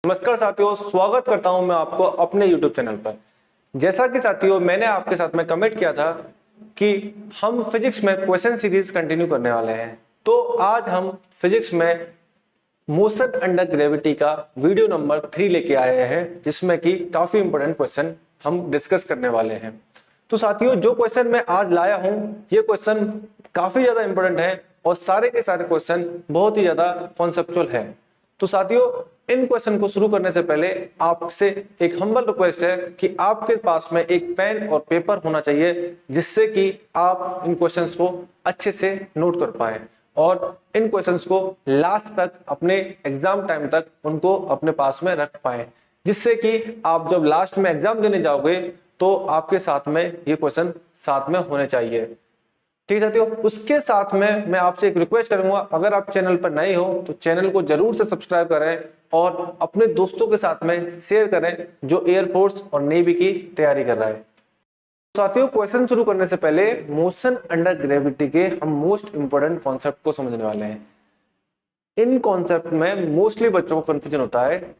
नमस्कार साथियों, स्वागत करता हूं मैं आपको अपने YouTube चैनल पर। जैसा कि साथियों मैंने आपके साथ में कमेंट किया था कि हम फिजिक्स में क्वेश्चन सीरीज कंटिन्यू करने वाले हैं, तो आज हम फिजिक्स में मोशन अंडर ग्रेविटी का वीडियो नंबर 3 लेके आए हैं, जिसमें कि काफी इंपॉर्टेंट क्वेश्चन हम डिस्कस करने वाले हैं। तो साथियों जो क्वेश्चन मैं आज लाया हूं, ये क्वेश्चन काफी ज्यादा इंपॉर्टेंट है और सारे के सारे क्वेश्चन बहुत ही ज्यादा कॉन्सेप्चुअल है। तो साथियों इन क्वेश्चन को शुरू करने से पहले आपसे एक हम्बल रिक्वेस्ट है कि आपके पास में एक पेन और पेपर होना चाहिए, जिससे कि आप इन क्वेश्चंस को अच्छे से नोट कर पाए और इन क्वेश्चंस को लास्ट तक अपने एग्जाम टाइम तक उनको अपने पास में रख पाए, जिससे कि आप जब लास्ट में एग्जाम देने जाओगे तो आपके साथ में ये क्वेश्चन साथ में होने चाहिए। ठीक है साथियों, उसके साथ में मैं आपसे एक रिक्वेस्ट करूंगा, अगर आप चैनल पर नए हो तो चैनल को जरूर से सब्सक्राइब करें और अपने दोस्तों के साथ में शेयर करें जो एयरफोर्स और नेवी की तैयारी कर रहा है। साथियों क्वेश्चन शुरू करने से पहले मोशन अंडर ग्रेविटी के हम मोस्ट इंपोर्टेंट कॉन्सेप्ट को समझने वाले हैं। इन कॉन्सेप्ट में मोस्टली बच्चों को कंफ्यूजन होता है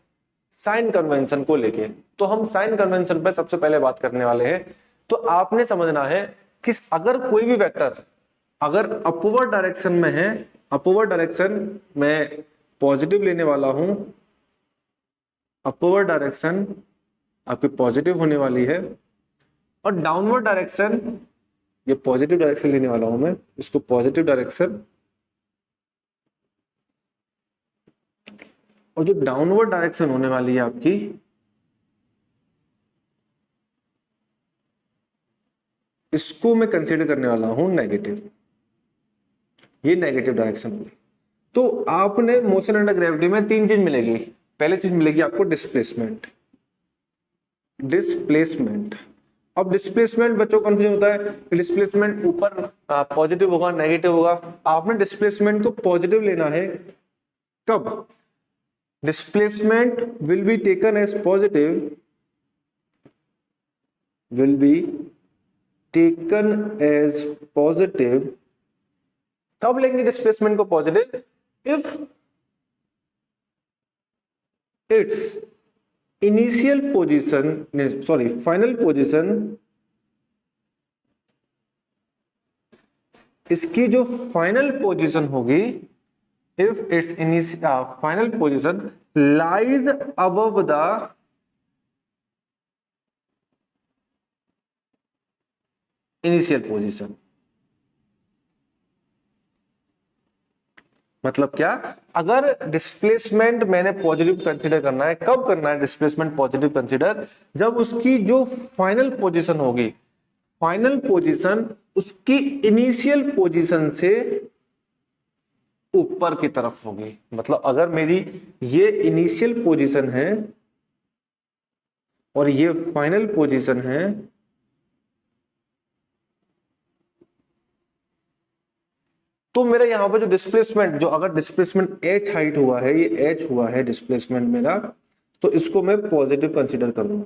साइन कन्वेंशन को लेके, तो हम साइन कन्वेंशन पे सबसे पहले बात करने वाले हैं। तो आपने समझना है कि अगर कोई भी वेक्टर अगर अपवर्ड डायरेक्शन में है, अपवर्ड डायरेक्शन में पॉजिटिव लेने वाला हूं, अपवर्ड डायरेक्शन आपकी पॉजिटिव होने वाली है और डाउनवर्ड डायरेक्शन ये पॉजिटिव डायरेक्शन लेने वाला हूं मैं, इसको पॉजिटिव डायरेक्शन, और जो डाउनवर्ड डायरेक्शन होने वाली है आपकी इसको मैं कंसीडर करने वाला हूं नेगेटिव, ये नेगेटिव डायरेक्शन होगी। तो आपने मोशन अंडर ग्रेविटी में तीन चीज मिलेगी। पहली चीज मिलेगी आपको डिस्प्लेसमेंट। डिस्प्लेसमेंट, अब डिस्प्लेसमेंट बच्चों को कंफ्यूजन होता है कि डिस्प्लेसमेंट ऊपर पॉजिटिव होगा नेगेटिव होगा। आपने डिस्प्लेसमेंट को पॉजिटिव लेना है। कब? Displacement will be taken as positive, will be taken as positive. कब लेंगे डिस्प्लेसमेंट को positive? If it's initial position, sorry final position, इसकी जो फाइनल पोजीशन होगी, if it's final position lies above the initial position. मतलब क्या? अगर displacement मैंने पॉजिटिव कंसीडर करना है, कब करना है डिस्प्लेसमेंट पॉजिटिव कंसीडर? जब उसकी जो फाइनल पोजीशन होगी, फाइनल पोजीशन उसकी इनिशियल पोजीशन से ऊपर की तरफ होगी। मतलब अगर मेरी ये इनिशियल पोजीशन है और ये फाइनल पोजीशन है, तो मेरा यहां पर जो डिस्प्लेसमेंट, जो अगर डिस्प्लेसमेंट h हाइट हुआ है, ये h हुआ है डिस्प्लेसमेंट मेरा, तो इसको मैं पॉजिटिव कंसीडर करूंगा।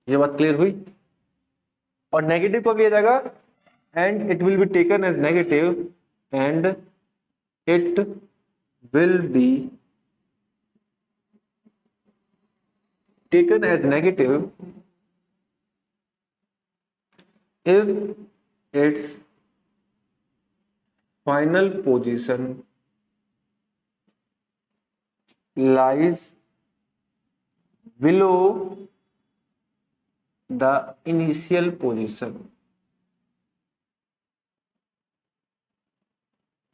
ये बात क्लियर हुई? और नेगेटिव कब लिया जाएगा? And it will be taken as negative, and it will be taken as negative if it's final position lies below the initial position।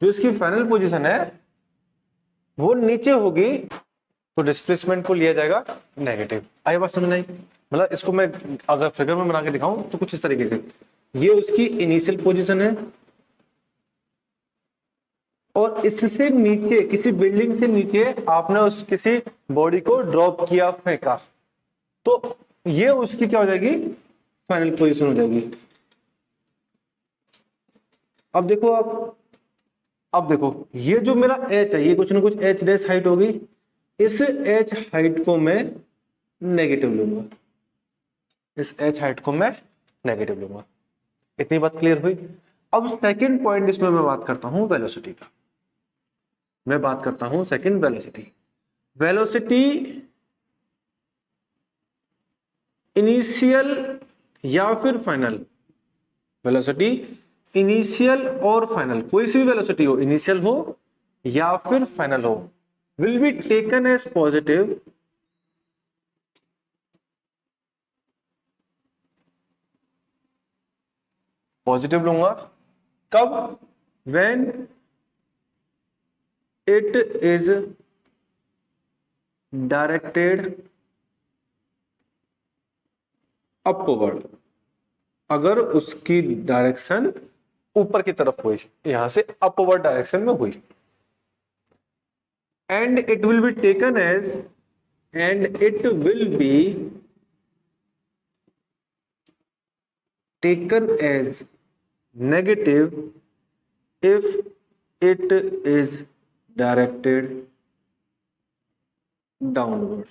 जो इसकी फाइनल पोजीशन है वो नीचे होगी तो डिस्प्लेसमेंट को लिया जाएगा नेगेटिव। आई बात समझ नहीं? मतलब इसको मैं अगर फिगर में बना के दिखाऊं तो कुछ इस तरीके से, ये उसकी इनिशियल पोजीशन है और इससे नीचे किसी बिल्डिंग से नीचे आपने उस किसी बॉडी को ड्रॉप किया, फेंका, तो ये उसकी क्या हो जाएगी? फाइनल पोजीशन हो जाएगी। अब देखो अब देखो ये जो मेरा h है, ये कुछ ना कुछ h डैश हाइट होगी। इस h हाइट को मैं नेगेटिव लूंगा, इस h हाइट को मैं नेगेटिव लूंगा। इतनी बात क्लियर हुई? अब सेकंड पॉइंट इसमें मैं बात करता हूं वेलोसिटी का। मैं बात करता हूं सेकंड वेलोसिटी। वेलोसिटी इनिशियल या फिर फाइनल वेलोसिटी, इनिशियल और फाइनल, कोई सी भी वेलोसिटी हो, इनिशियल हो या फिर फाइनल हो, will be taken as positive positive लूंगा कब, when it is directed upward, अगर उसकी डायरेक्शन ऊपर की तरफ हुई, यहां से अपवर्ड डायरेक्शन में हुई, and it will be taken as, and it will be taken as negative if it is directed downward.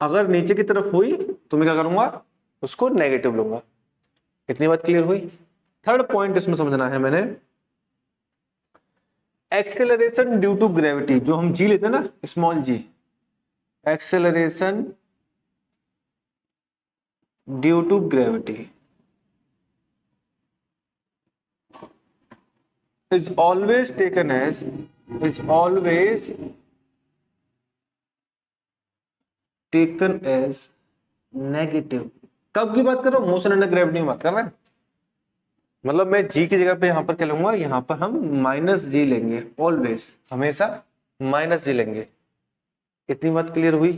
अगर नीचे की तरफ हुई तो मैं क्या करूंगा, उसको नेगेटिव लूंगा। इतनी बात क्लियर हुई। थर्ड पॉइंट इसमें समझना है मैंने, एक्सेलरेशन ड्यू टू ग्रेविटी, जो हम जी लेते हैं ना, small g, acceleration due to gravity is always taken as, is always taken as negative। कब की बात कर रहा हूं, मोशन अंडर ग्रेविटी में बात कर रहे हैं। मतलब मैं जी की जगह पे यहां पर क्या लूंगा, यहां पर हम माइनस जी लेंगे, ऑलवेज, हमेशा माइनस जी लेंगे। इतनी बात क्लियर हुई।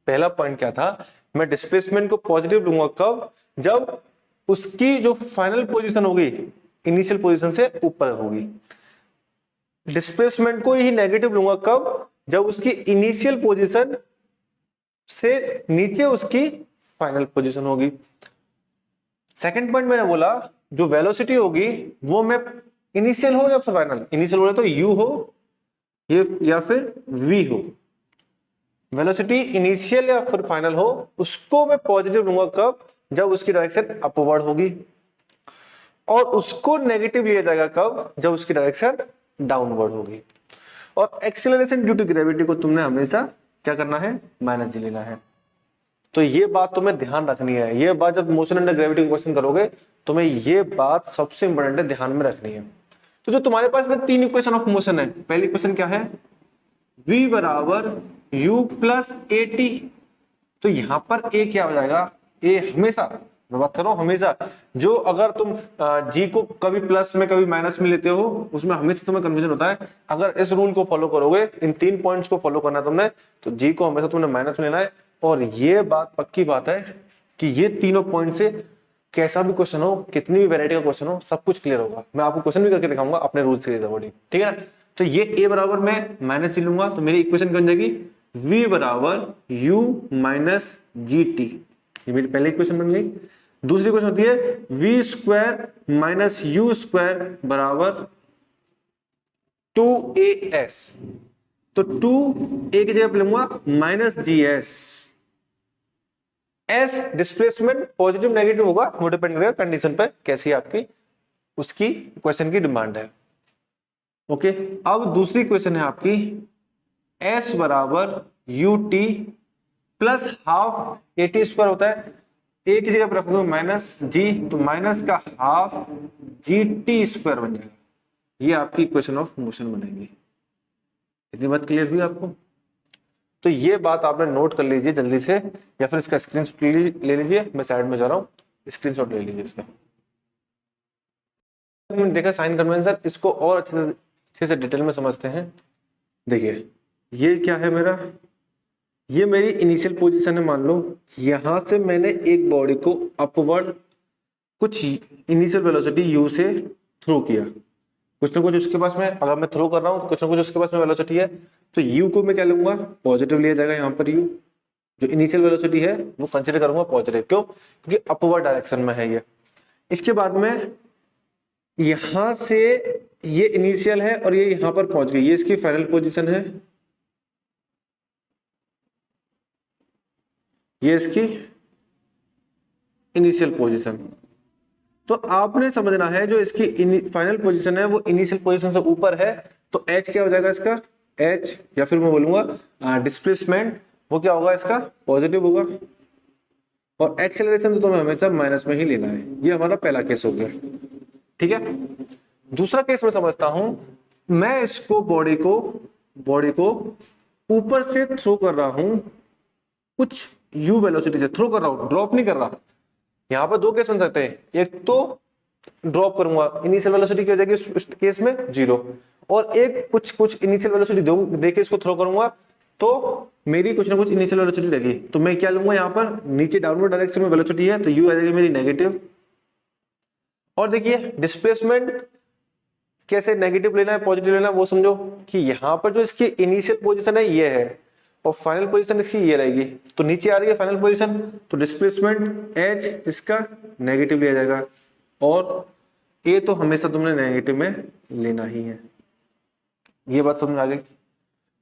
पहला पॉइंट क्या था, मैं डिस्प्लेसमेंट को पॉजिटिव लूंगा कब, जब उसकी जो फाइनल पोजीशन होगी इनिशियल पोजीशन से ऊपर होगी। डिस्प्लेसमेंट को ही नेगेटिव लूंगा कब, जब उसकी इनिशियल पोजीशन से नीचे उसकी फाइनल पोजीशन होगी। सेकंड पॉइंट मैंने बोला, जो वेलोसिटी होगी वो मैं इनिशियल हो या फिर फाइनल, इनिशियल बोले तो u हो ये या फिर v हो, वेलोसिटी इनिशियल या फिर फाइनल हो, उसको मैं पॉजिटिव लूंगा कब, जब उसकी डायरेक्शन अपवर्ड होगी, और उसको नेगेटिव लिया जाएगा कब, जब उसकी डायरेक्शन डाउनवर्ड होगी। और एक्सीलरेशन ड्यू टू ग्रेविटी को तुमने हमेशा क्या करना है, माइनस जी लेना है। तो ये बात तुम्हें ध्यान रखनी है। ये बात जब मोशन अंडर ग्रेविटी क्वेश्चन करोगे तुम्हें ये बात सबसे इंपॉर्टेंट है, ध्यान में रखनी है। तो जो तुम्हारे पास में तीन इक्वेशन ऑफ मोशन है, पहली इक्वेशन क्या है, v बराबर u प्लस ए टी। तो यहां पर a क्या हो जाएगा, a हमेशा, मैं बात कर रहा हूं हमेशा, जो अगर तुम g को कभी प्लस में कभी माइनस में लेते हो उसमें हमेशा तुम्हें कंफ्यूजन होता है। अगर इस रूल को फॉलो करोगे, इन तीन पॉइंट्स को फॉलो करना है तुमने, तो g को हमेशा तुमने माइनस में लेना है। और ये बात पक्की बात है कि ये तीनों पॉइंट से कैसा भी क्वेश्चन हो, कितनी भी वैरायटी का क्वेश्चन हो, सब कुछ क्लियर होगा। मैं आपको क्वेश्चन भी करके दिखाऊंगा अपने रूल से अकॉर्डिंग, ठीक है ना। तो ये a बराबर मैं माइनस जी लूंगा, तो मेरी इक्वेशन बन जाएगी v बराबर u माइनस जी टी, ये मेरी पहली इक्वेशन बन गई। दूसरी इक्वेशन होती है v square minus u square बराबर 2as। तो 2a की जगह पे लूंगा minus G S. S displacement positive negative होगा, वो डिपेंड करेगा कंडीशन पे, कैसी आपकी उसकी क्वेश्चन की डिमांड है। ओके, अब दूसरी क्वेश्चन है आपकी s बराबर U T plus half A T square होता है, a की जगह पर रखूंगा माइनस जी, तो माइनस का हाफ जी टी स्क्वायर बन जाएगा। ये आपकी इक्वेशन ऑफ मोशन बनेगी। इतनी बात क्लियर हुई आपको। तो ये बात आपने नोट कर लीजिए जल्दी से, या फिर इसका स्क्रीनशॉट ले लीजिए, मैं साइड में जा रहा हूँ, स्क्रीनशॉट ले लीजिए इसका। हमने देखा साइन कन्वेंशन, इसको और अच्छे से डिटेल में समझते हैं। देखिए ये क्या है मेरा, ये मेरी इनिशियल पोजीशन है। मान लो यहां से मैंने एक बॉडी को अपवर्ड कुछ इनिशियल वेलोसिटी u से थ्रो किया, कुछ ना कुछ उसके पास में, अगर मैं थ्रो कर रहा हूँ कुछ ना कुछ उसके पास में वेलोसिटी है, तो u को मैं क्या लूंगा, पॉजिटिव लिया जाएगा। यहाँ पर u जो इनिशियल वेलोसिटी है वो कंसिडर करूंगा पॉजिटिव, क्यों, क्योंकि अपवर्ड डायरेक्शन में है ये। इसके बाद में यहां से ये इनिशियल है और ये यहां पर पहुंच गई, ये इसकी फाइनल पोजीशन है, ये इसकी इनिशियल पोजीशन। तो आपने समझना है जो इसकी फाइनल पोजीशन है वो इनिशियल पोजीशन से ऊपर है, तो h क्या हो जाएगा इसका, h, या फिर मैं बोलूंगा डिस्प्लेसमेंट, वो क्या होगा, इसका पॉजिटिव होगा। और एक्सेलरेशन तो तुम्हें हमेशा माइनस में ही लेना है। ये हमारा पहला केस हो गया, ठीक है। दूसरा केस मैं समझता हूं, मैं इसको बॉडी को ऊपर से थ्रो कर रहा हूं, कुछ u वेलोसिटी से थ्रो कर रहा हूं, ड्रॉप नहीं कर रहा। यहां पर दो केस बन सकते हैं, एक तो ड्रॉप करूंगा, इनिशियल वेलोसिटी क्या हो जाएगी उस केस में 0, और एक कुछ इनिशियल वेलोसिटी देके इसको थ्रो करूंगा तो मेरी कुछ ना कुछ इनिशियल वेलोसिटी रहेगी। तो मैं क्या लूंगा, यहां पर नीचे डाउनवर्ड डायरेक्शन में वेलोसिटी है तो u आ जाएगी मेरी नेगेटिव। और देखिए डिस्प्लेसमेंट कैसे नेगेटिव लेना है पॉजिटिव लेना है वो समझो, कि यहां पर जो इसकी इनिशियल पोजीशन है ये है और फाइनल पोजीशन इसकी ये रहेगी। तो नीचे आ रही है फाइनल पोजीशन, तो डिस्प्लेसमेंट h इसका नेगेटिव लिया जाएगा, और a तो हमेशा तुमने नेगेटिव में लेना ही है। ये बात समझ में आ गई।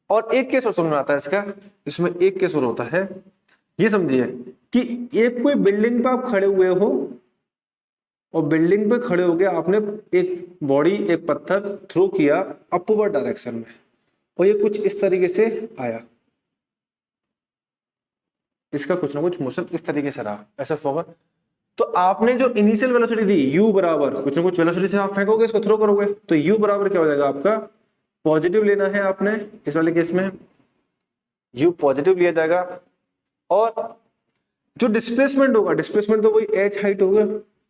और एक केस और समझ में आता है इसका, इसमें एक केस और होता है, ये समझिए कि एक कोई बिल्डिंग पे आप खड़े हुए हो और बिल्डिंग पे खड़े हो गए, आपने एक बॉडी एक पत्थर थ्रो किया अपवर्ड डायरेक्शन में और ये कुछ इस तरीके से आया, इसका कुछ ना कुछ मोशन इस तरीके से रहा, ऐसा होगा। तो आपने जो इनिशियल वेलोसिटी दी u बराबर कुछ ना कुछ वेलोसिटी से आप फेंकोगे, इसको थ्रो करोगे, तो u बराबर क्या हो जाएगा आपका पॉजिटिव लेना है आपने इस वाले केस में, u पॉजिटिव लिया जाएगा। और जो डिस्प्लेसमेंट होगा, डिस्प्लेसमेंट तो वही h हाइट होगा,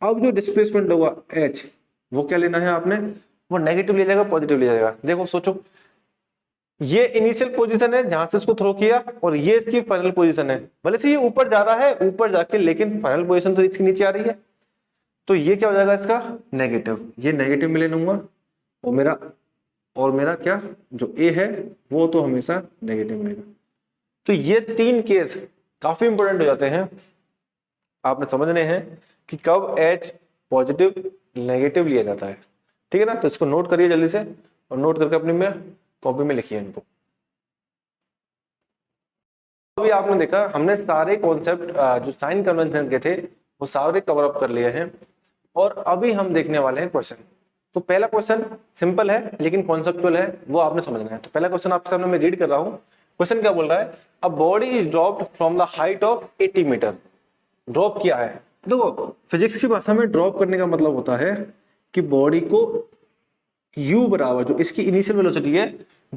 अब जो डिस्प्लेसमेंट होगा h वो क्या लेना है आपने, वो नेगेटिव लिया जाएगा पॉजिटिव लिया जाएगा। देखो सोचो, ये इनिशियल पोजीशन है जहां से इसको थ्रो किया और ये इसकी फाइनल पोजीशन है, भले से ये ऊपर जा रहा है ऊपर जाके, लेकिन फाइनल पोजीशन तो इसकी नीचे आ रही है, तो ये क्या हो जाएगा इसका नेगेटिव, ये नेगेटिव में ले लूंगा और मेरा क्या जो ए है वो तो हमेशा नेगेटिव मिलेगा। तो ये तीन केस काफी इंपॉर्टेंट हो जाते हैं, आपने समझने हैं कि कब h पॉजिटिव नेगेटिव लिया जाता है, ठीक है ना। तो इसको नोट करिए जल्दी से, और नोट करके अपनी में कॉपी में लिखिए इनको। अभी आपने देखा हमने सारे कॉन्सेप्ट जो साइन कन्वेंशन के थे वो सारे कवर अप कर लिए हैं, और अभी हम देखने वाले हैं क्वेश्चन। तो पहला क्वेश्चन सिंपल है लेकिन कॉन्सेप्चुअल है, वो आपने समझना है। तो पहला क्वेश्चन आपके सामने मैं रीड कर रहा हूं। क्वेश्चन क्या बोल रहा है, a body is dropped from the height of 80 metre. Drop किया है, देखो फिजिक्स की भाषा में ड्रॉप करने का मतलब होता है कि बॉडी को u बराबर जो इसकी इनिशियल वेलोसिटी है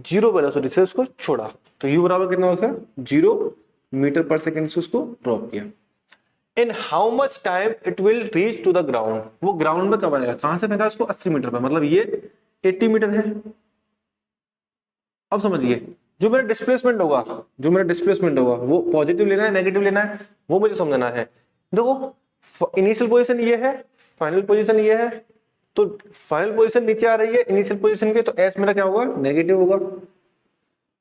0 वेलोसिटी से उसको छोड़ा, तो u बराबर कितना हो गया 0 मीटर पर सेकेंड से उसको ड्रॉप किया। In how much time it will reach to the ground, वो ग्राउंड में कब आएगा, कहां से फेंका उसको 80 मीटर पर, मतलब ये 80 मीटर है। अब समझिए जो मेरा डिस्प्लेसमेंट होगा वो पॉजिटिव लेना है नेगेटिव लेना है वो मुझे समझना है। देखो इनिशियल पोजीशन ये है, फाइनल पोजीशन ये है, तो फाइनल पोजीशन नीचे आ रही है इनिशियल पोजीशन के, तो एस मेरा क्या होगा नेगेटिव होगा,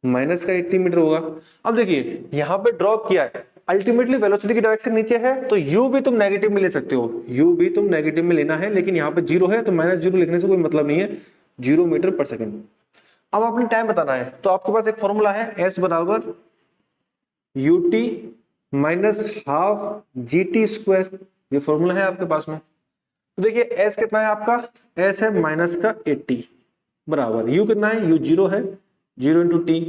माइनस का 80 मीटर होगा। अब देखिए यहां पे ड्रॉप किया है, अल्टीमेटली वेलोसिटी की डायरेक्शन नीचे है, तो u भी तुम नेगेटिव में ले सकते हो, u भी तुम नेगेटिव में लेना है, लेकिन यहाँ पे 0 है तो -0 लिखने से कोई मतलब नहीं है, 0 मीटर पर सेकेंड। अब आपने टाइम बताना है, तो आपके पास एक फॉर्मूला है s बराबर ut minus half gt square, ये फॉर्मूला है आपके पास में। तो देखिए s कितना है आपका, s है माइनस का 80 बराबर u कितना है, u 0 है, 0 into t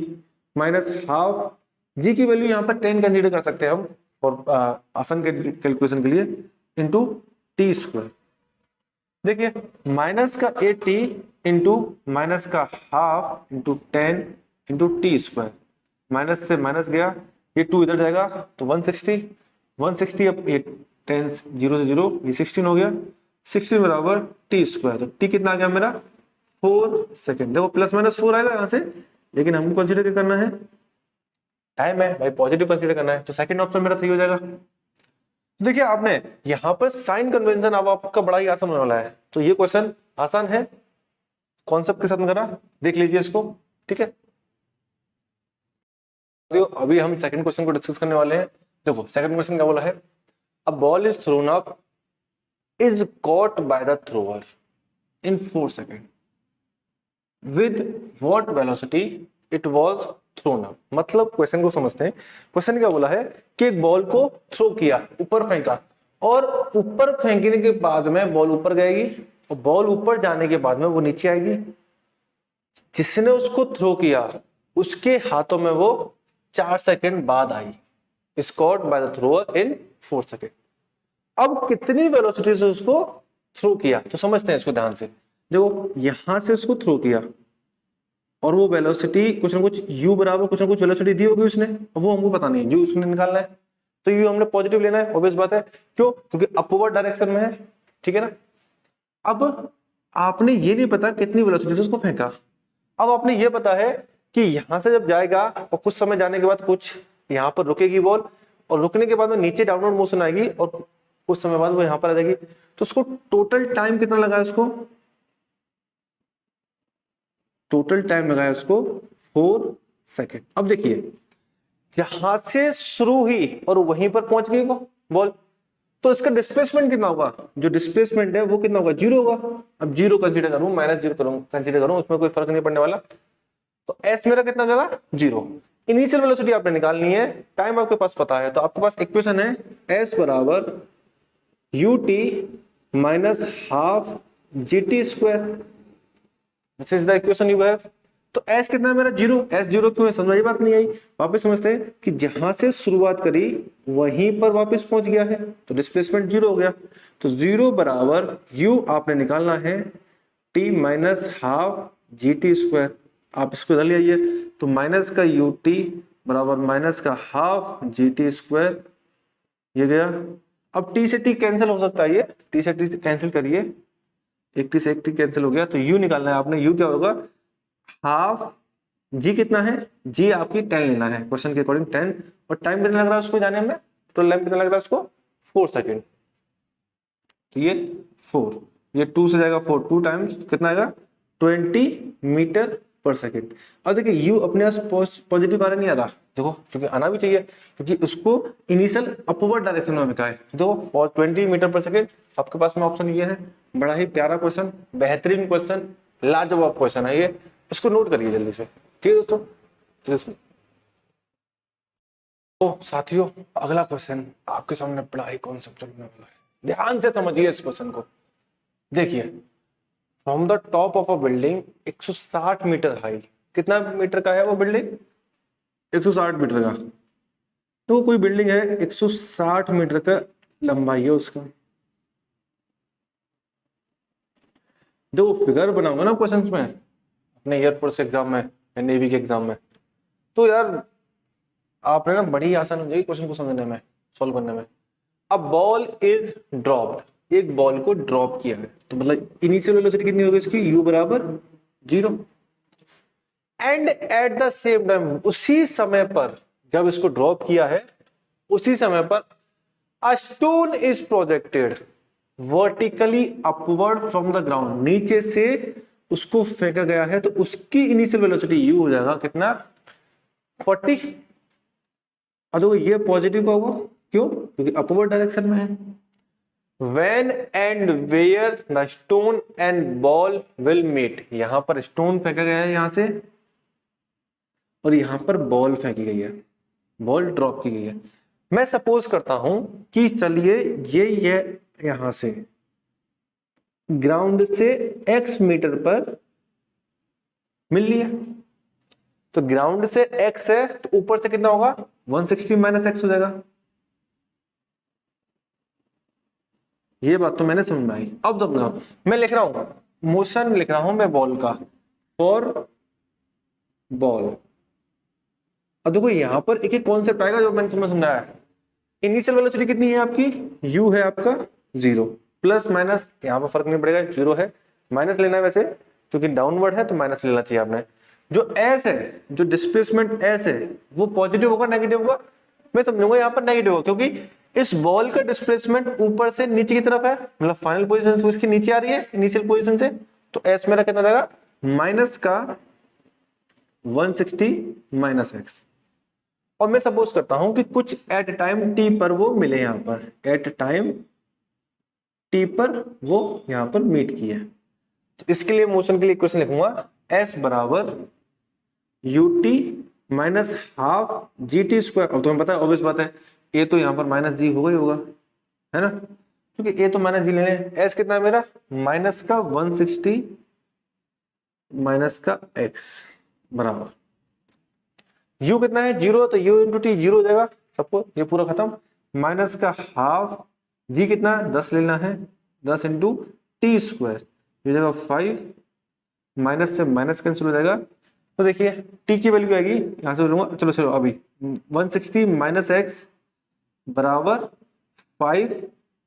minus half g की वैल्यू यहाँ पर 10 कंसीडर कर सकते हैं हम और आसान के कैलकुलेशन के लिए, इंटू टी स्क्वायर। देखिए माइनस का 80 इंटू माइनस का half into 10 into T square, minus से माइनस गया, ये 2 इधर जाएगा तो 160 अब ये 10 0 से 0 ये 16 हो गया, 16 बराबर टी स्क्वायर, तो टी कितना आ गया मेरा 4 सेकेंड। देखो प्लस माइनस 4 आएगा यहाँ से, लेकिन हमको कंसीडर क्या करना है, टाइम है भाई, पॉजिटिव कंसीडर करना है, तो सेकंड ऑप्शन मेरा सही हो जाएगा। देखिए आपने यहां पर साइन कन्वेंशन अब आपका बड़ा ही आसान होने वाला है, तो ये क्वेश्चन आसान है कॉन्सेप्ट के साथ में करा, देख लीजिए इसको, ठीक है। अभी हम सेकंड क्वेश्चन को डिस्कस करने वाले हैं। देखो सेकंड क्वेश्चन क्या बोला है, a ball is thrown up is caught by the thrower in 4 second with what velocity it was thrown up. मतलब क्वेश्चन को समझते हैं, क्वेश्चन क्या बोला है कि एक बॉल को थ्रो किया, ऊपर फेंका, और ऊपर फेंकने के बाद में बॉल ऊपर जाएगी और बॉल ऊपर जाने के बाद में वो नीचे आएगी, जिसने उसको थ्रो किया उसके हाथों में वो 4 सेकंड बाद आई, scored by the thrower in 4 second. अब कितनी वेलोसिटी से उसको थ्रो किया, तो समझते हैं इसको ध्यान से। देखो यहां से उसको थ्रो किया और वो वेलोसिटी कुछ ना कुछ u बराबर कुछ ना कुछ वेलोसिटी दी होगी उसने, वो हमको पता नहीं है, u उसने निकालना है, तो u हमने पॉजिटिव लेना है, ऑब्वियस बात है। क्यों? क्योंकि अपवर्ड डायरेक्शन में है, ठीक है ना। अब आपने ये नहीं पता कितनी वेलोसिटी से उसको फेंका, अब आपने ये पता है कि यहां से जब जाएगा और कुछ समय जाने के बाद कुछ यहाँ पर रुकेगी बॉल, और रुकने के बाद में नीचे डाउनवर्ड मोशन आएगी और कुछ समय बाद वो यहाँ पर आ जाएगी, तो उसको टोटल टाइम कितना लगा है उसको, टोटल टाइम लगाया उसको 4 सेकेंड। अब देखिए जहां से शुरू हुई और वहीं पर पहुंच गई वो बॉल, तो इसका डिस्प्लेसमेंट कितना होगा, जो डिस्प्लेसमेंट है वो कितना होगा, 0 होगा। अब 0 कंसीडर करूं, -0 कंसीडर करूं, उसमें कोई फर्क नहीं पड़ने वाला, तो एस मेरा कितना हो जाएगा 0। इनिशियल वेलोसिटी आपने निकालनी है, टाइम आपके पास पता है, तो आपके पास इक्वेशन है एस बराबर ut minus half gt square, this is the equation you have. तो s कितना है मेरा 0, s 0 क्यों है, समझ बात नहीं आई। वापस समझते हैं कि जहां से शुरुआत करी वहीं पर वापस पहुंच गया है, तो डिस्प्लेसमेंट 0 हो गया। तो 0 बराबर u आपने निकालना है t minus half gt square, आप इसको इधर ले आइए, तो माइनस का ut बराबर माइनस का हाफ gt स्क्वायर, ये गया। अब t से t कैंसिल हो सकता है, ये t से t कैंसिल करिए, एक t से एक t कैंसिल हो गया, तो u निकालना है आपने, u क्या होगा हाफ, g कितना है, g आपकी 10 लेना है क्वेश्चन के अकॉर्डिंग 10, और टाइम कितना लग रहा है उसको जाने में, तो टाइम कितना लग रहा है उसको 4 सेकेंड, तो ये 4, ये 2 से जाएगा 4, 2 टाइम्स कितना आएगा 20 मीटर पर सेकेंड। अब देखिए u अपने पास पॉजिटिव आ रहा नहीं आ रहा, देखो क्योंकि आना भी चाहिए, क्योंकि उसको इनिशियल अपवर्ड डायरेक्शन में है, देखो और 20 मीटर पर सेकेंड आपके पास में ऑप्शन ये है। बड़ा ही प्यारा क्वेश्चन, बेहतरीन क्वेश्चन, लाजवाब क्वेश्चन है ये, इसको नोट करिए जल्दी से, ठीक है दोस्तों। तो साथियों अगला क्वेश्चन आपके सामने बड़ा ही कॉन्सेप्चुअल होने वाला है, ध्यान से समझिए इस क्वेश्चन को। देखिए from the top of a building 160 metre high, कितना मीटर का है वो बिल्डिंग, 160 मीटर का, तो कोई बिल्डिंग है 160 मीटर का लंबाई है उसका। देखो फिगर बनाऊंगा ना क्वेश्चंस में अपने एयरफोर्स एग्जाम में या नेवी के एग्जाम में, तो यार आपने ना बड़ी आसान हो जाएगी क्वेश्चन को समझने में, सॉल्व करने में। अब बॉल इज ड्रॉप्ड, एक बॉल को ड्रॉप किया है, तो मतलब इनिशियल वेलोसिटी कितनी होगी इसकी, u बराबर 0, and at the same time उसी समय पर जब इसको ड्रॉप किया है उसी समय पर a stone is projected vertically upward from the ground, नीचे से उसको फेंका गया है, तो उसकी इनिशियल वेलोसिटी u हो जाएगा कितना 40। अब देखो ये पॉजिटिव का होगा, क्यों, क्योंकि अपवर्ड डायरेक्शन में है। When and where the stone and ball will meet, यहां पर स्टोन फेंका गया है यहां से, और यहां पर बॉल फेंकी गई है, बॉल ड्रॉप की गई है। मैं सपोज करता हूं कि चलिए ये यहां से ग्राउंड से x मीटर पर मिल लिया, तो ग्राउंड से x है तो ऊपर से कितना होगा 160 माइनस x हो जाएगा। ये बात तो मैंने समझ में आई। अब समझाओ, मैं लिख रहा हूं मोशन लिख रहा हूं मैं बॉल का, फॉर बॉल। अब देखो यहां पर एक एक कॉन्सेप्ट आएगा जो मैंने तुम्हें समझाया। इनिशियल वेलोसिटी कितनी है आपकी, u है आपका 0, प्लस माइनस यहां पर फर्क नहीं पड़ेगा 0 है, माइनस लेना है वैसे क्योंकि डाउनवर्ड है तो माइनस लेना चाहिए आपने। जो s है, जो डिस्प्लेसमेंट s है वो पॉजिटिव होगा नेगेटिव होगा, मैं समझूंगा यहाँ पर नेगेटिव होगा, क्योंकि इस बॉल का डिस्प्लेसमेंट ऊपर से नीचे की तरफ है, मतलब फाइनल पोजीशन से उसकी नीचे आ रही है इनिशियल पोजीशन से, तो s मेरा कितना जाएगा माइनस का 160 माइनस x। और मैं सपोज करता हूं कि कुछ एट टाइम t पर वो मिले, यहां पर एट टाइम t पर वो यहां पर मीट किए, तो इसके लिए मोशन के लिए इक्वेशन लिखूंगा s बराबर ut minus half gt square. अब तुम्हें पता है ऑब्वियस बात है a तो यहां पर माइनस जी होगा ही होगा, है ना, क्योंकि a तो माइनस जी ले लें। s कितना है मेरा माइनस का 160 माइनस का x बराबर u कितना है 0, तो u इंटू टी 0 हो जाएगा सबको, ये पूरा खत्म। माइनस का हाफ, g कितना 10 लेना है, 10 इंटू टी स्क्वायर, ये जाएगा 5, माइनस से माइनस कैंसिल हो जाएगा। तो देखिए t की वैल्यू आएगी यहाँ से लूंगा, चलो चलो अभी 160 माइनस एक्स बराबर 5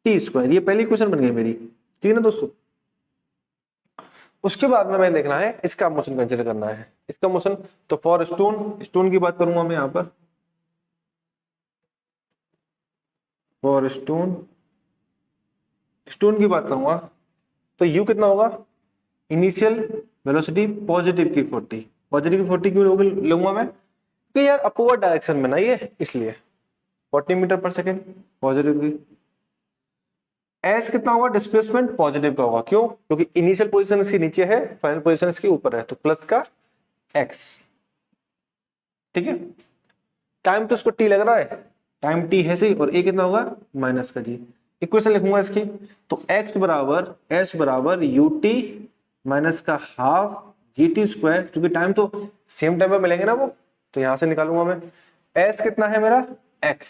टी स्क्वायर, ये पहली क्वेश्चन बन गई मेरी, ठीक है ना दोस्तों। उसके बाद में मैंने देखना है इसका मोशन कंसीडर करना है, इसका मोशन। तो फॉर स्टोन, स्टोन की बात करूंगा मैं यहाँ पर, फॉर स्टोन, स्टोन की बात करूंगा तो u कितना होगा, इनिशियल वेलोसिटी पॉजिटिव की 40, पॉजिटिव की 40 क्यों लूंगा मैं, क्योंकि यार अपवर्ड डायरेक्शन में ना ये, इसलिए 40 मीटर पर सेकेंड पॉजिटिव की। एस कितना होगा, डिस्प्लेसमेंट पॉजिटिव का होगा, क्यों, क्योंकि इनिशियल पोजीशन इसकी नीचे है, फाइनल पोजीशन इसके ऊपर है, तो प्लस का एक्स, ठीक है। टाइम तो इसको टी लग रहा है, टाइम टी है सही, और ए कितना होगा माइनस का जी। इक्वेशन लिखूंगा इसकी, तो x बराबर एस बराबर यू टी माइनस का हाफ जी टी स्क्वायर, क्योंकि टाइम तो सेम टाइम पे मिलेंगे ना वो, तो यहां से निकालूंगा मैं। s कितना है मेरा x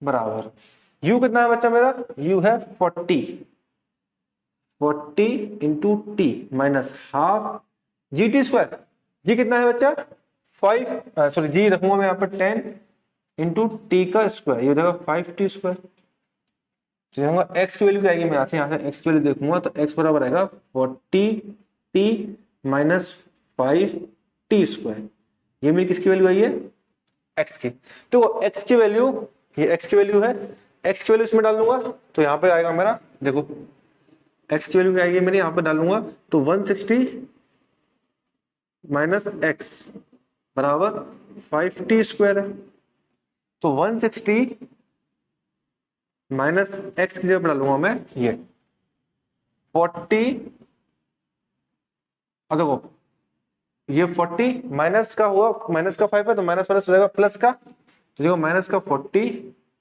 बराबर, u कितना है बच्चा मेरा, u है 40 into t minus half g t square, g कितना है बच्चा 5, सॉरी जी रखूंगा मैं यहाँ पर 10 इंटू टी का स्क्वायर, ये हो जाएगा 5 टी स्क्वायर। तो x की वैल्यू क्या आएगी, मैं यहाँ से x की वैल्यू देखूंगा तो x बराबर आएगा 40 टी माइनस 5 टी स्क्वायर, ये मेरी किसकी वैल्यू आई है, x की। तो x की वैल्यू, ये x की वैल्यू है, x की वैल्यू इसमें डाल दूंगा तो यहाँ पे आएगा मेरा, देखो x की वैल्यू क्या आएगी मेरे, यहाँ पे डालूंगा तो 160 माइनस एक्स बराबर 5t स्क्वायर है, तो 160 माइनस एक्स की जगह पर डालूंगा मैं ये 40, देखो ये 40 माइनस का हुआ, माइनस का 5 है तो माइनस माइनस हो जाएगा प्लस का, तो देखो माइनस का 40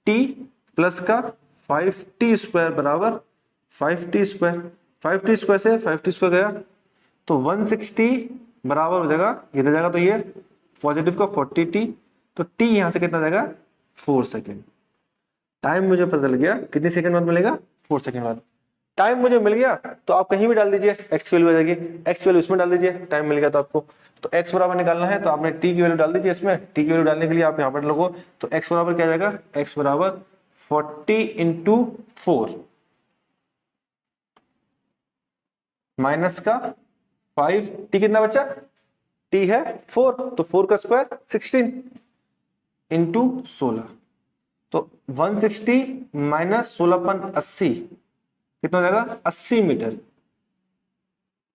टी प्लस का 5t स्क्वायर बराबर 5t स्क्वायर, 5t स्क्वायर से 5t स्क्वायर गया तो 160 बराबर हो जाएगा, ये दे जाएगा तो ये पॉजिटिव का 40t, तो t यहां से कितना जाएगा 4 सेकेंड। टाइम मुझे पता लग गया कितनी सेकंड बाद मिलेगा, 4 सेकंड बाद। टाइम मुझे मिल गया तो आप कहीं भी डाल दीजिए, एक्स की वैल्यू आ जाएगी, एक्स की वैल्यू इसमें डाल दीजिए, टाइम मिल गया तो आपको। तो एक्स बराबर निकालना है तो आपने टी की वैल्यू डाल दीजिए इसमें, टी की वैल्यू डालने के लिए आप यहाँ पर लोगो, तो एक्स बराबर क्या जाएगा, एक्स बराबर 40 इंटू 4 माइनस का 5, टी कितना बच्चा, टी है 4, तो 4 का स्क्वायर 16 इंटू 16, तो 160 माइनस 16/80 कितना हो जाएगा 80 मीटर,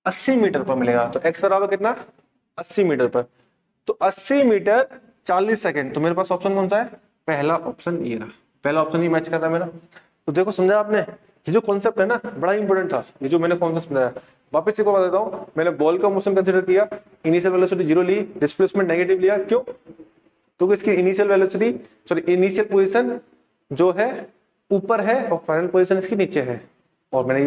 80 मीटर पर मिलेगा। तो x बराबर कितना 80 मीटर पर, तो 80 मीटर 40 सेकंड, तो मेरे पास ऑप्शन कौन सा है, पहला ऑप्शन ये रहा, पहला ऑप्शन ही मैच कर रहा है मेरा। तो देखो समझा आपने, ये जो कॉन्सेप्ट है ना बड़ा इंपॉर्टेंट था, ये जो मैंने कॉन्सेप्ट समझाया। वापस से को बता देता हूँ, मैंने बॉल का मोशन कंसीडर किया, इनिशियल वेलोसिटी 0 ली, डिस्प्लेसमेंट नेगेटिव लिया, क्यों, तो इसकी initial velocity, sorry initial position जो है ऊपर है और फाइनल पोजीशन इसकी नीचे है, और मैंने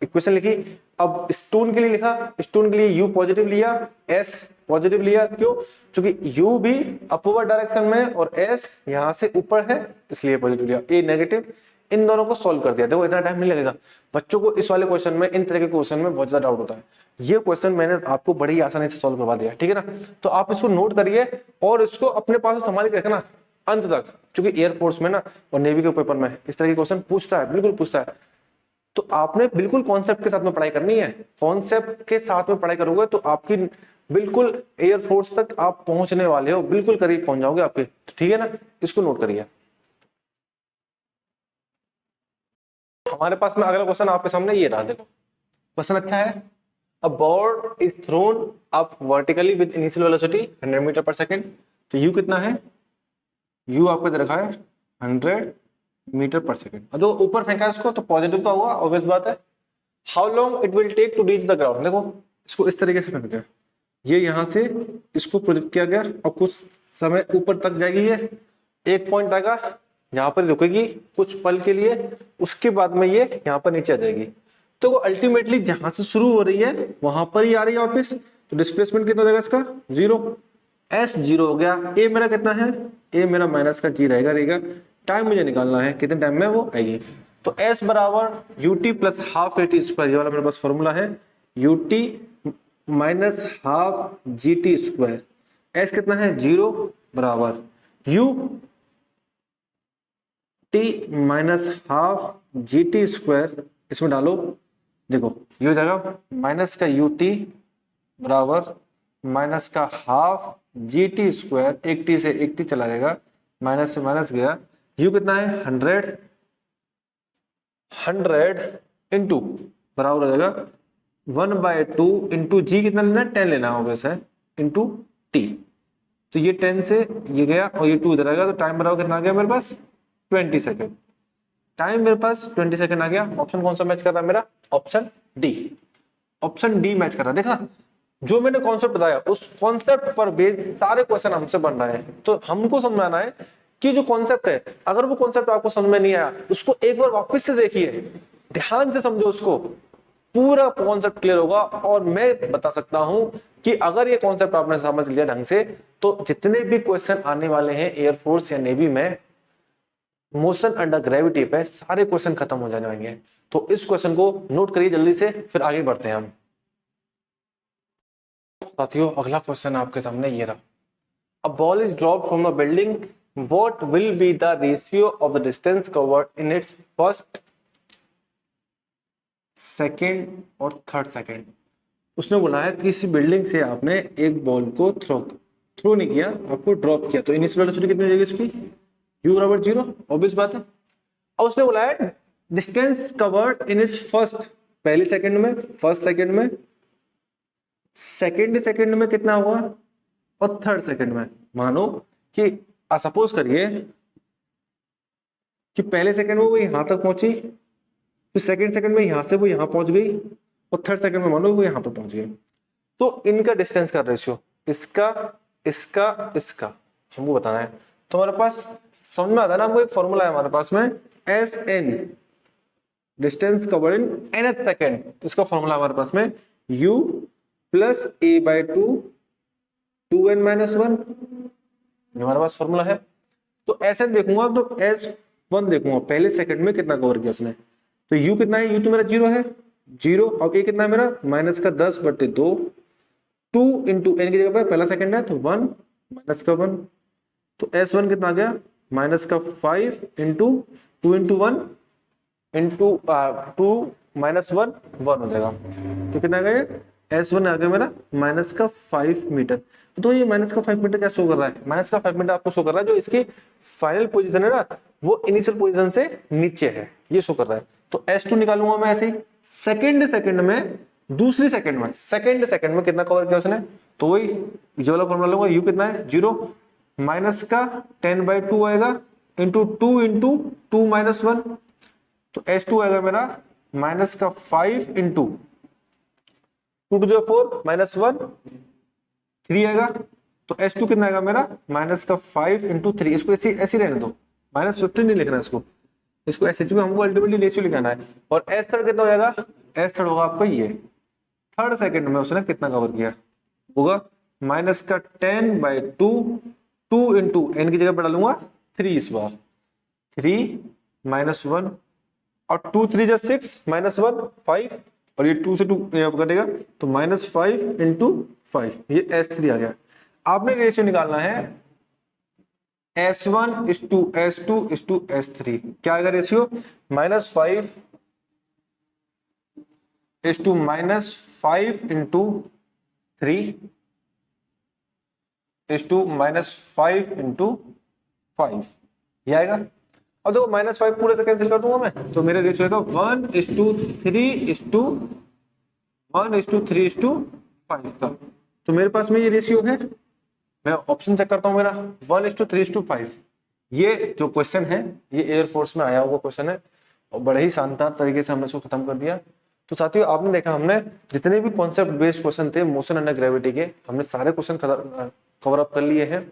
इक्वेशन लिखी। अब स्टोन के लिए लिखा, स्टोन के लिए u पॉजिटिव लिया, s पॉजिटिव लिया, क्यों, क्योंकि u भी अपवर्ड डायरेक्शन में और s यहां से ऊपर है इसलिए पॉजिटिव लिया, a नेगेटिव। इन दोनों को सॉल्व कर दिया। देखो इतना टाइम नहीं लगेगा बच्चों को, इस वाले क्वेश्चन में, इन तरह के क्वेश्चन में बहुत ज्यादा डाउट होता है। ये क्वेश्चन मैंने आपको बड़ी आसानी से सॉल्व करवा दिया, ठीक है ना। तो आप इसको नोट करिए और इसको अपने पास संभाल के रखना अंत तक, क्योंकि एयरफोर्स में ना और नेवी के पेपर में इस तरह के क्वेश्चन पूछता है, बिल्कुल पूछता है। तो आपने बिल्कुल कॉन्सेप्ट के साथ में पढ़ाई करनी है, कॉन्सेप्ट के साथ में पढ़ाई करोगे तो आपकी बिल्कुल एयरफोर्स तक आप पहुंचने वाले हो, बिल्कुल करीब पहुंच जाओगे आपके, ठीक है ना। इसको नोट करिए। हमारे पास में अगला क्वेश्चन आपके सामने ये रहा, देखो क्वेश्चन अच्छा है। A ball is thrown up vertically with initial velocity 100 metre per second, तो यू कितना है, यू आपको दे रखा है 100 मीटर पर सेकेंड। अब जो ऊपर फेंका है इसको तो पॉजिटिव का होगा, ऑब्वियस बात है। How long it will take to reach the ground, देखो इसको इस तरीके से फेंका गया, ये यहां से इसको प्रोजेक्ट किया गया और कुछ समय ऊपर तक जाएगी, ये एक पॉइंट आएगा यहाँ पर रुकेगी कुछ पल के लिए, उसके बाद में ये यहाँ पर नीचे आ जाएगी। तो वो अल्टीमेटली जहां से शुरू हो रही है वहां पर ही आ रही है वापस, तो डिस्प्लेसमेंट कितना हो जाएगा इसका 0। एस जीरो हो गया, ए मेरा कितना है, ए मेरा माइनस का जी रहेगा। टाइम मुझे निकालना है कितने टाइम में वो आएगी। तो एस बराबर UT plus half A T square, ये वाला मेरे पास फॉर्मूला है, UT minus half g t square. S कितना है, जीरो, बराबर U T minus half g t square, इसमें डालो, देखो ये हो जाएगा माइनस का यू टी बराबर माइनस का हाफ जी टी स्क्वायर, एक टी से एक टी चला जाएगा, माइनस से माइनस गया, यू कितना है 100 इंटू बराबर हो जाएगा 1/2 इंटू जी कितना लेना है, 10 लेना होगा वैसे, इंटू टी। तो ये 10 से ये गया और ये 2 इधर आएगा, तो टाइम बराबर कितना आ गया मेरे पास 20 सेकेंड। टाइम मेरे पास 20 सेकेंड आ गया। ऑप्शन कौन सा मैच कर रहा है मेरा, option D, option D match कर रहा है। देखा जो मैंने कॉन्सेप्ट बताया उस कॉन्सेप्ट पर बेस्ड सारे क्वेश्चन हमसे बन रहे हैं। तो हमको समझाना है कि जो कॉन्सेप्ट है, अगर वो कॉन्सेप्ट आपको समझ में नहीं आया उसको एक बार वापस से देखिए, ध्यान से समझो उसको, पूरा कॉन्सेप्ट क्लियर होगा। और मैं बता सकता हूं कि अगर ये कॉन्सेप्ट आपने समझ लिया ढंग से तो जितने भी क्वेश्चन आने वाले हैं एयरफोर्स या नेवी में मोशन अंडर ग्रेविटी पे, सारे क्वेश्चन खत्म हो जाने वाले हैं। तो इस क्वेश्चन को नोट करिए जल्दी से, फिर आगे बढ़ते हैं हम। साथियों अगला क्वेश्चन आपके सामने ये रहा, अ ball is dropped from a building, what will be the ratio of the distance covered in its first, second और थर्ड सेकेंड। उसने बोला है किसी बिल्डिंग से आपने एक बॉल को थ्रो नहीं किया, आपको ड्रॉप किया, तो इनिशियल वेलोसिटी कितनी हो जाएगी उसकी, u बराबर 0, ऑब्वियस बात है। और उसने बोला है distance covered in its first, पहली सेकंड में, फर्स्ट सेकंड में, सेकंड में कितना हुआ, और थर्ड सेकंड में। मानो कि सपोज करिए कि पहले सेकंड में वो यहां तक पहुंची, फिर सेकंड सेकंड में यहां से वो यहां पहुंच गई, और थर्ड सेकंड में मानो वो यहां पर पहुंच गई। तो इनका डिस्टेंस का रेशियो, इसका इसका इसका हमको बताना है। तो हमारे पास समझ में आता है ना, हमको एक फॉर्मूला है हमारे पास में, S n distance covered in nth second, इसका फॉर्मूला हमारे पास में u प्लस a/2 2n-1, ये हमारे पास फॉर्मूला है। तो एस एन देखूंगा तो S1 देखूंगा पहले सेकंड में कितना कवर किया उसने, तो u कितना है, u तो मेरा 0 है, 0, और a कितना है मेरा माइनस का 10/2, 2 इंटू एन की जगह पे पहला सेकंड है तो 1 माइनस का 1, तो S1 कितना आ गया माइनस का 5 इंटू 2 इंटू 1 इंटू 2 माइनस 1 1 हो जाएगा। तो कितना आ गया, S1 आ गया मेरा माइनस का 5 मीटर। तो ये माइनस का 5 मीटर क्या शो कर रहा है, माइनस का 5 मीटर आपको शो कर रहा है जो इसकी फाइनल पोजीशन है ना, वो इनिशियल पोजीशन से नीचे है, ये शो कर रहा है। तो S2 निकालूंगा मैं ऐसे ही, सेकंड में, दूसरी सेकंड में कितना कवर किया उसने, तो वही ये वाला फॉर्मूला लूंगा, u कितना है 0, माइनस का 10/2 आएगा इंटू 2 इंटू 2 माइनस 1, तो S2 आएगा मेरा माइनस का 5 इंटू 2 टू 4 माइनस 1 3 आएगा। तो S2 कितना आएगा मेरा माइनस का 5 इंटू 3, इसको ऐसे रहने दो, माइनस 15 नहीं लिखना इसको ऐसे, क्योंकि हमको अल्टीमेटली रेशियो लिखाना है। और S थर्ड कितना हो जाएगा, S थर्ड होगा आपका ये, थर्ड सेकंड में उसने कितना कवर किया होगा, माइनस का 10/2, 2 इंटू एन की जगह पर डालूंगा 3 इस बार, 3 माइनस 1, और 2 3 जा 6 माइनस 1 5, और ये 2 से 2 कटेगा तो माइनस 5 इंटू 5, ये S3 आ गया। आपने रेशियो निकालना है S1 इस टू S2 इस टू S3, क्या आएगा रेशियो, माइनस 5 इस टू माइनस 5 इंटू 3 इस टू माइनस 5 इंटू 5, ये आएगा। अब देखो माइनस 5 पूरे से कैंसिल कर दूंगा मैं, तो मेरा रेशियो आएगा 1:3:1:3:5 का। तो मेरे पास में ये रेशियो है, मैं ऑप्शन चेक करता हूं मेरा 1:3:5। ये जो क्वेश्चन है ये एयरफोर्स में आया हुआ क्वेश्चन है, और बड़े ही शानदार तरीके से हमने इसको खत्म कर दिया। तो साथियों आपने देखा हमने जितने भी कॉन्सेप्ट बेस्ड क्वेश्चन थे मोशन अंडर ग्रेविटी के, हमने सारे क्वेश्चन कवर अप कर लिए हैं।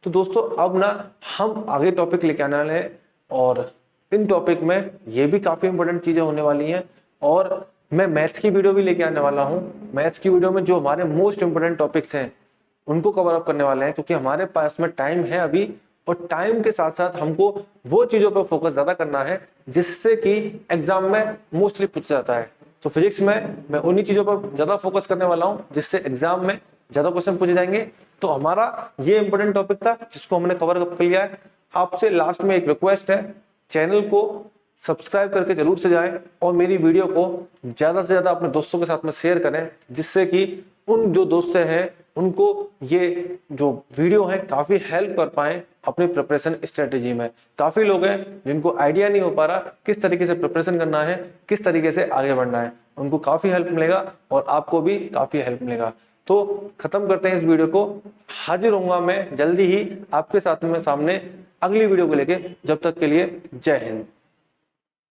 तो दोस्तों अब ना हम आगे टॉपिक लेके आने वाले हैं, और इन टॉपिक में ये भी काफी इंपॉर्टेंट चीजें होने वाली हैं, और मैं मैथ्स की वीडियो भी लेके आने वाला हूँ। मैथ्स की वीडियो में जो हमारे मोस्ट इंपोर्टेंट टॉपिक्स हैं उनको कवर अप करने वाले हैं, क्योंकि हमारे पास में टाइम है अभी, और टाइम के साथ साथ हमको वो चीजों पर फोकस ज्यादा करना है जिससे कि एग्जाम में मोस्टली पूछा जाता है। तो फिजिक्स में मैं उन्हीं चीजों पर ज्यादा फोकस करने वाला हूँ जिससे एग्जाम में ज्यादा क्वेश्चन पूछे जाएंगे। तो हमारा ये इंपॉर्टेंट टॉपिक था जिसको हमने कवर अप कर लिया है। आपसे लास्ट में एक रिक्वेस्ट है, चैनल को सब्सक्राइब करके जरूर से जाएं और मेरी वीडियो को ज्यादा से ज्यादा अपने दोस्तों के साथ में शेयर करें, जिससे कि उन जो दोस्त हैं उनको ये जो वीडियो है काफी हेल्प कर पाए अपनी प्रिपरेशन स्ट्रेटेजी में। काफी लोग हैं जिनको आइडिया नहीं हो पा रहा किस तरीके से प्रिपरेशन करना है, किस तरीके से आगे बढ़ना है, उनको काफी हेल्प मिलेगा और आपको भी काफी हेल्प मिलेगा। तो खत्म करते हैं इस वीडियो को। हाजिर होऊंगा मैं जल्दी ही आपके साथ में सामने अगली वीडियो को लेके। जब तक के लिए जय हिंद।